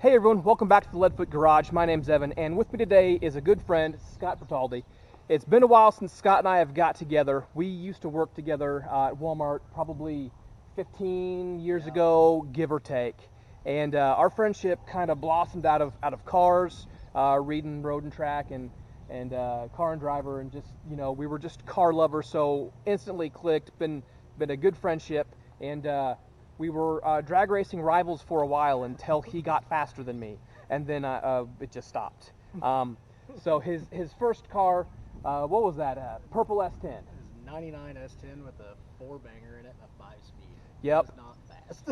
Hey everyone, welcome back to the Leadfoot Garage. My name's Evan, and with me today is a good friend, Scott Bertaldi. It's been a while since Scott and I have got together. We used to work together at Walmart probably 15 years ago, give or take. And our friendship kind of blossomed out of cars, reading Road and Track and Car and Driver, and just, you know, we were just car lovers, so instantly clicked. Been a good friendship, and we were drag racing rivals for a while until he got faster than me, and then it just stopped. So his first car, what was that? Purple S10. It was 99 S10 with a 4-banger in it and a 5-speed. Yep. It was not fast.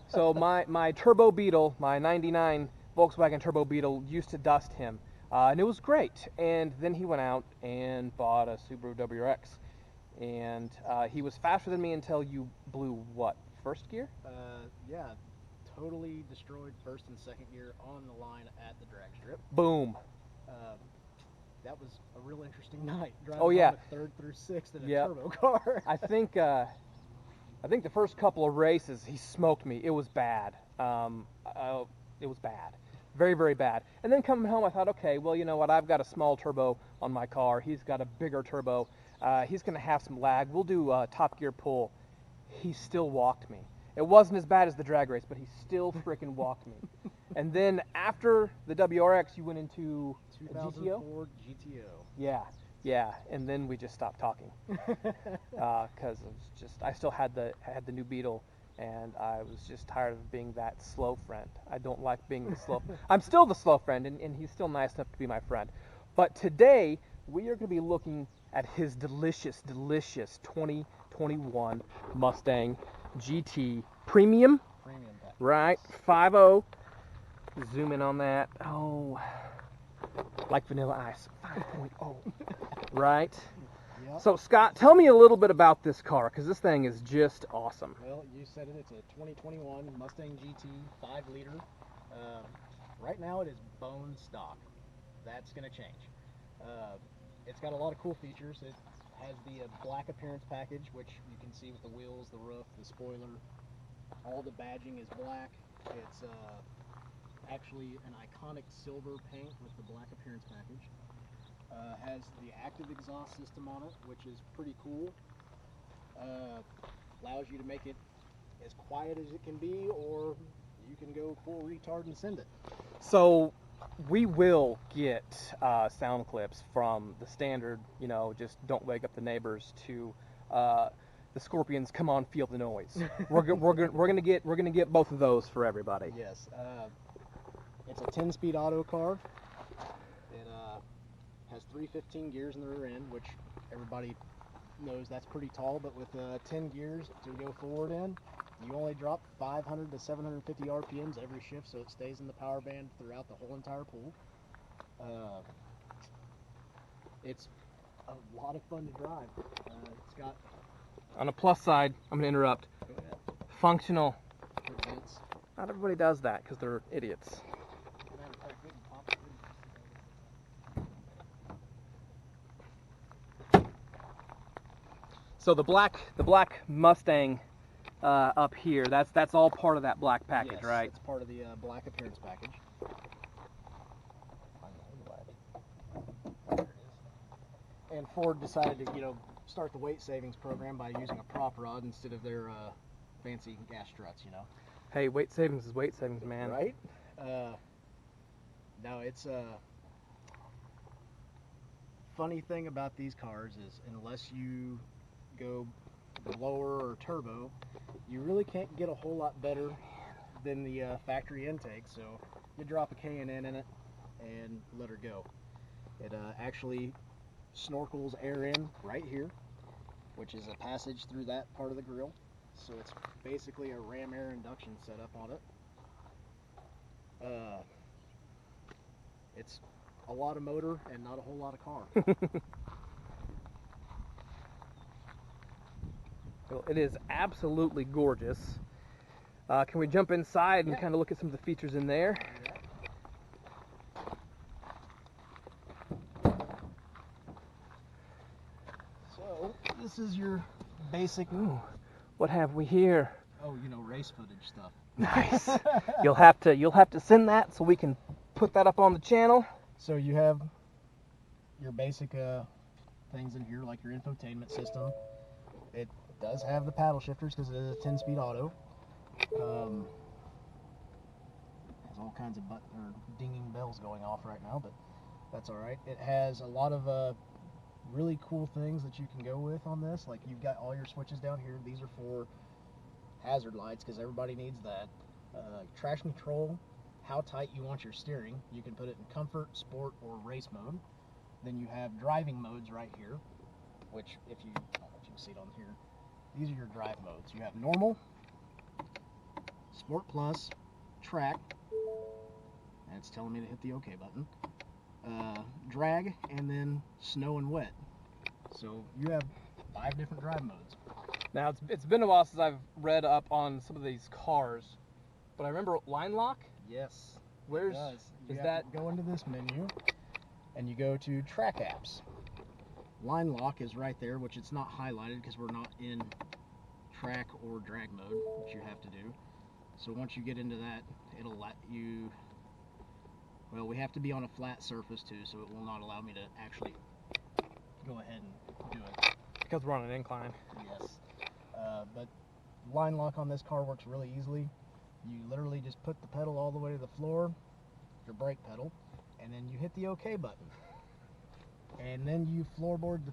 so my Turbo Beetle, my '99 Volkswagen Turbo Beetle, used to dust him, and it was great. And then he went out and bought a Subaru WRX, and he was faster than me until you blew what? First gear? Yeah, totally destroyed first and second gear on the line at the drag strip. Boom. That was a real interesting night. Driving Oh yeah. on a 3rd through 6th in a Yep. turbo car. I think the first couple of races he smoked me. It was bad. It was bad. Very, very bad. And then coming home, I thought, okay, well, you know what? I've got a small turbo on my car. He's got a bigger turbo. He's going to have some lag. We'll do top gear pull. He still walked me. It wasn't as bad as the drag race, but he still freaking walked me. And then after the WRX, you went into 2004 GTO. Yeah. And then we just stopped talking because I still had the new Beetle, and I was just tired of being that slow friend. I don't like being the slow. I'm still the slow friend, and he's still nice enough to be my friend. But today we are going to be looking at his delicious 2021 Mustang GT Premium. Premium pack. Right, 5.0. Zoom in on that. Oh, like Vanilla Ice, 5.0. Right? Yep. So Scott, tell me a little bit about this car, because this thing is just awesome. Well, you said it. It's a 2021 Mustang GT 5-liter. Right now it is bone stock. That's going to change. It's got a lot of cool features. It has the black appearance package, which you can see with the wheels, the roof, the spoiler. All the badging is black. It's actually an iconic silver paint with the black appearance package. Has the active exhaust system on it, which is pretty cool. Allows you to make it as quiet as it can be, or you can go full retard and send it. So we will get sound clips from the standard, you know, just don't wake up the neighbors, to the Scorpions, come on, feel the noise. we're gonna get both of those for everybody. Yes. It's a 10-speed auto car. It has 315 gears in the rear end, which everybody knows that's pretty tall, but with 10 gears to go forward in, you only drop 500 to 750 RPMs every shift, so it stays in the power band throughout the whole entire pool. It's a lot of fun to drive. It's got... On a plus side, I'm going to interrupt. Go ahead. Functional. Prevents. Not everybody does that because they're idiots. So the black Mustang up here, that's all part of that black package, Yes, right? it's part of the black appearance package. And Ford decided to, you know, start the weight savings program by using a prop rod instead of their fancy gas struts, you know. Hey, weight savings is weight savings, man. Right? No, it's funny thing about these cars is unless you go blower or turbo, you really can't get a whole lot better than the factory intake. So you drop a K&N in it and let her go. It actually snorkels air in right here, which is a passage through that part of the grill. So it's basically a ram air induction setup on it. It's a lot of motor and not a whole lot of car. Well, it is absolutely gorgeous. Can we jump inside and kind of look at some of the features in there? So this is your basic Ooh, what have we here? Oh, you know, race footage stuff. Nice. You'll have to send that so we can put that up on the channel. So you have your basic things in here, like your infotainment system. It does have the paddle shifters because it is a 10-speed auto. Has all kinds of dinging bells going off right now, but that's all right. It has a lot of really cool things that you can go with on this. Like you've got all your switches down here. These are for hazard lights because everybody needs that. Traction control, how tight you want your steering. You can put it in comfort, sport, or race mode. Then you have driving modes right here, which if you, I don't know if you can see it on here, these are your drive modes. You have normal, sport plus, track, and it's telling me to hit the OK button, drag, and then snow and wet. So you have 5 different drive modes. Now it's been a while since I've read up on some of these cars, but I remember line lock. Yes. Where's You is have that? to go into this menu, and you go to track apps. Line lock is right there, which it's not highlighted because we're not in track or drag mode, which you have to do. So once you get into that, it'll let you. Well, we have to be on a flat surface too, so it will not allow me to actually go ahead and do it. Because we're on an incline. Yes. But line lock on this car works really easily. You literally just put the pedal all the way to the floor, your brake pedal, and then you hit the OK button. And then you floorboard the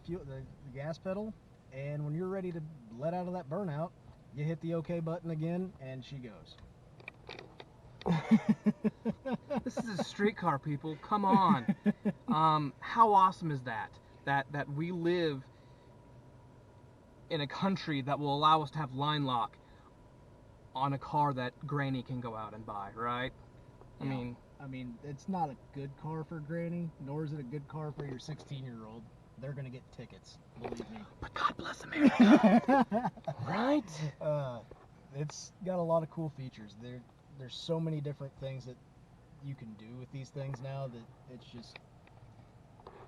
gas pedal, and when you're ready to let out of that burnout, you hit the OK button again, and she goes. This is a street car, people. Come on. How awesome is that? That we live in a country that will allow us to have line lock on a car that Granny can go out and buy, right? I mean, it's not a good car for Granny, nor is it a good car for your 16-year-old. They're gonna get tickets, believe me. But God bless America. Right? It's got a lot of cool features. There's so many different things that you can do with these things now that it's just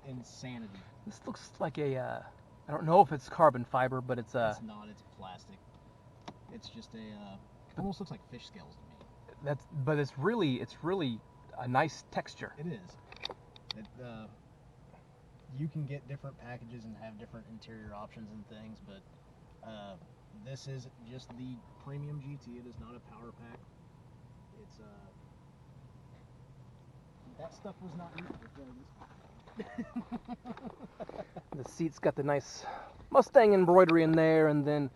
insanity. This looks like a I don't know if it's carbon fiber, but it's It's not. It's plastic. It's just it almost looks like fish scales to me. but it's really a nice texture. It is. You can get different packages and have different interior options and things, but this is just the premium GT. It is not a power pack. It's that stuff was not used before this. The seat's got the nice Mustang embroidery in there, and then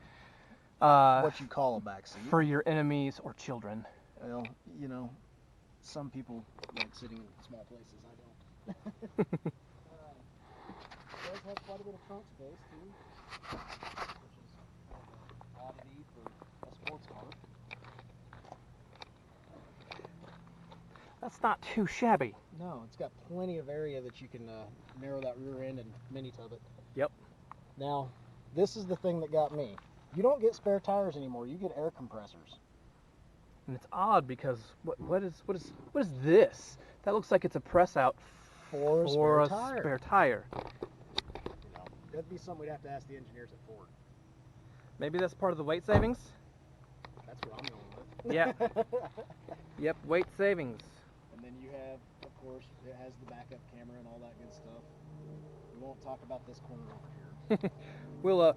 What you call a back seat. for your enemies or children. Well, you know, some people like sitting in small places. I don't. It does have quite a bit of trunk space too, which is an oddity for a sports car. That's not too shabby. No, it's got plenty of area that you can narrow that rear end and mini tub it. Yep. Now, this is the thing that got me. You don't get spare tires anymore. You get air compressors. And it's odd because what is this? That looks like it's a press out For a for spare tire. spare tire. You know, that'd be something we'd have to ask the engineers at Ford. Maybe that's part of the weight savings. That's what I'm going with. Yep. Yep. Weight savings. And then you have, of course, it has the backup camera and all that good stuff. We won't talk about this corner over here. We'll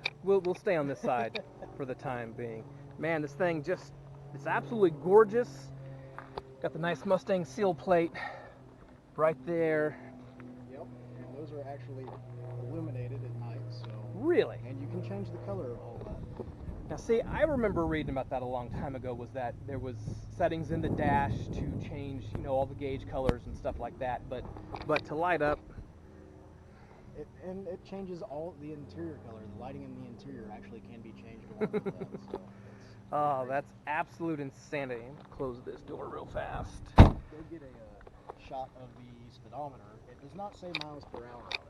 stay on this side for the time being. Man, this thing it's absolutely gorgeous. Got the nice Mustang seal plate right there. Yep, and those are actually illuminated at night, so. Really? And you can change the color of all that. Now see, I remember reading about that a long time ago, was that there was settings in the dash to change, all the gauge colors and stuff like that, but to light up. And it changes all the interior color. The lighting in the interior actually can be changed along with that, so Oh, that's absolute insanity. I'm gonna close this door real fast. go get a shot of the speedometer. It does not say miles per hour on it.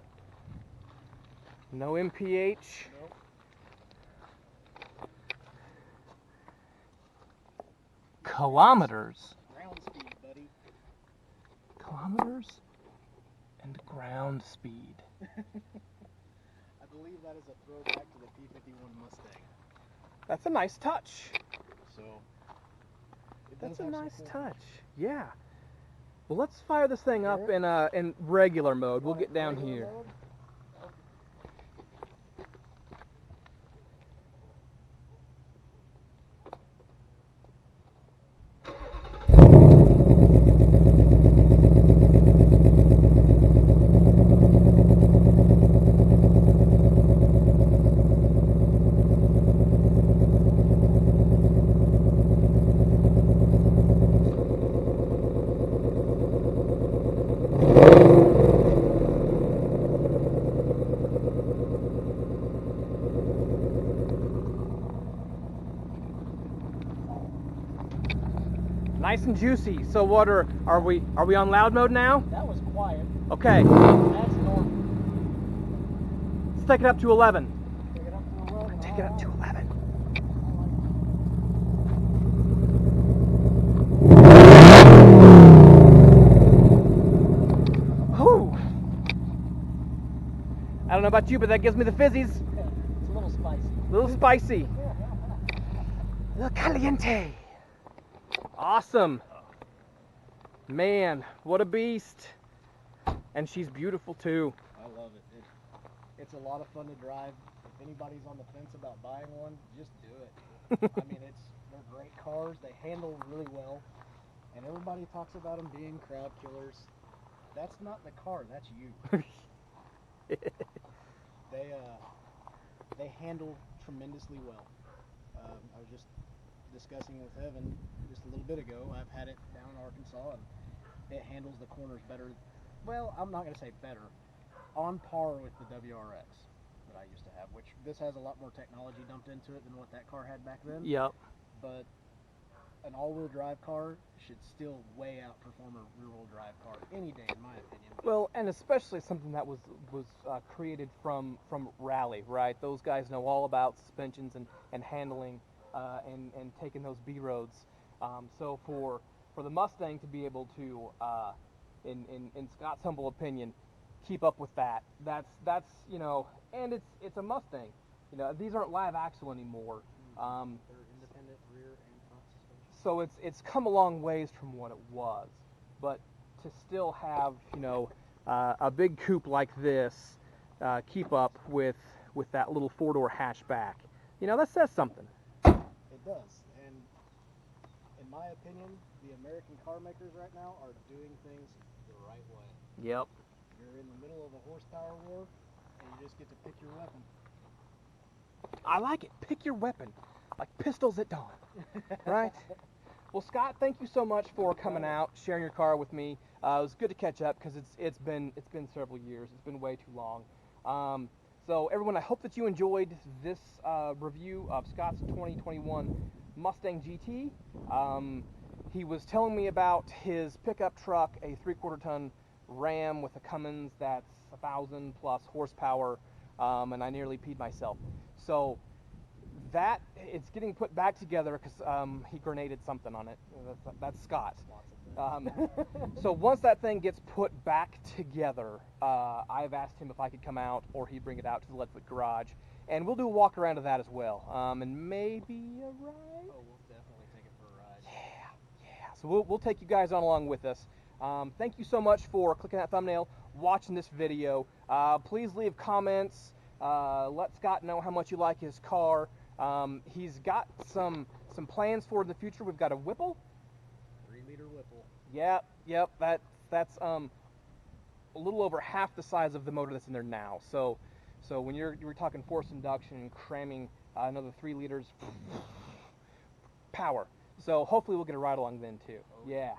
No MPH. Nope. Kilometers. Ground speed, buddy. Kilometers and ground speed. I believe that is a throwback to the P-51 Mustang. That's a nice touch. So it That's does a have some nice cool touch. features. Yeah. Well, let's fire this thing up Here? in regular mode. We'll Want get it down regular here. mode? Nice and juicy. So what are we on loud mode now? That was quiet. Okay. That's normal. Let's take it up to 11. Take it up to 11. Take it up to 11. Whew. I don't know about you, but that gives me the fizzies. It's a little spicy. A little spicy. A little caliente. Awesome. Man, what a beast. And she's beautiful too. I love it. It's a lot of fun to drive. If anybody's on the fence about buying one, just do it. I mean, they're great cars. They handle really well. And everybody talks about them being crowd killers. That's not the car, that's you. They handle tremendously well. I was just discussing with Evan just a little bit ago. I've had it down in Arkansas, and it handles the corners better. Well, I'm not going to say better. On par with the WRX that I used to have, which this has a lot more technology dumped into it than what that car had back then. Yep. But an all-wheel drive car should still way outperform a rear-wheel drive car any day, in my opinion. Well, and especially something that was created from rally, right? Those guys know all about suspensions and handling and taking those B roads. So for the Mustang to be able to, in Scott's humble opinion, keep up with that's you know, and it's a Mustang. You know, these aren't live axle anymore. They're independent rear and front suspension. So it's come a long ways from what it was, but to still have, you know, a big coupe like this keep up with that little four-door hatchback, you know, that says something. It does, and in my opinion, the American car makers right now are doing things the right way. Yep. You're in the middle of a horsepower war, and you just get to pick your weapon. I like it. Pick your weapon, like pistols at dawn, right? Well, Scott, thank you so much for coming out, sharing your car with me. It was good to catch up because it's been several years. It's been way too long. So everyone, I hope that you enjoyed this review of Scott's 2021 Mustang GT. He was telling me about his pickup truck, a 3/4 ton Ram with a Cummins that's 1,000 plus horsepower, and I nearly peed myself. So that it's getting put back together because he grenaded something on it. That's Scott. So once that thing gets put back together, I've asked him if I could come out or he'd bring it out to the Leadfoot Garage, and we'll do a walk around of that as well, and maybe a ride. Oh, we'll definitely take it for a ride. Yeah. So we'll take you guys on along with us. Thank you so much for clicking that thumbnail, watching this video. Please leave comments. Let Scott know how much you like his car. He's got some plans for the future. We've got a Whipple. 3-liter Whipple. Yep. That's a little over half the size of the motor that's in there now. So when you're talking forced induction and cramming another 3 liters, power. So hopefully we'll get a ride along then too. Oh. Yeah.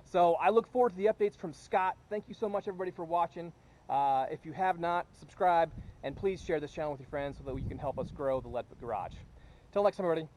So I look forward to the updates from Scott. Thank you so much everybody for watching. If you have not, subscribe, and please share this channel with your friends so that we can help us grow the Leadfoot Garage. Till next time, everybody.